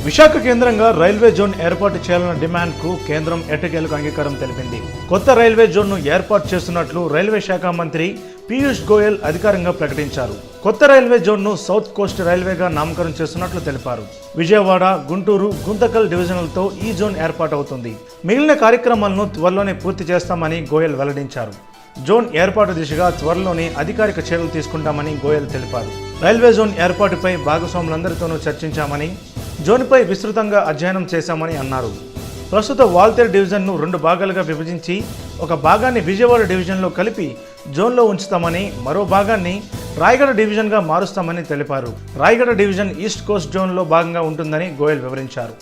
విశాఖ కేంద్రంగా railway zone ఏర్పాటు చేయాలన్న డిమాండ్కు కేంద్రం ఎట్టకేలకు అంగీకారం తెలిపింది. కొత్త రైల్వే జోన్ను ఏర్పాటు చేస్తున్నట్లు రైల్వే శాఖ మంత్రి పీయూష్ గోయల్ అధికారికంగా ప్రకటించారు. కొత్త రైల్వే జోన్ను సౌత్ కోస్ట్ రైల్వేగా నామకరణం చేస్తున్నట్లు తెలిపారు. విజయవాడ, గుంటూరు, గుంతకల్ డివిజన్లతో ఈ జోన్ ఏర్పాటవుతుంది. మిగిలిన కార్యక్రమాలను త్వరలోనే పూర్తి చేస్తామని గోయల్ వెల్లడించారు. జోన్ ఏర్పాటు దిశగా త్వరలోనే అధికారిక చర్యలు తీసుకుంటామని గోయల్ తెలిపారు. రైల్వే జోన్ ఏర్పాటుపై భాగస్వాములందరితోనూ చర్చించామని, జోన్పై విస్తృతంగా అధ్యయనం చేశామని అన్నారు. ప్రస్తుత వాల్తేరు డివిజన్ను 2 భాగాలుగా విభజించి ఒక భాగాన్ని విజయవాడ డివిజన్లో కలిపి జోన్లో ఉంచుతామని, మరో భాగాన్ని రాయగడ డివిజన్గా మారుస్తామని తెలిపారు. రాయగడ డివిజన్ ఈస్ట్ కోస్ట్ జోన్లో భాగంగా ఉంటుందని గోయల్ వివరించారు.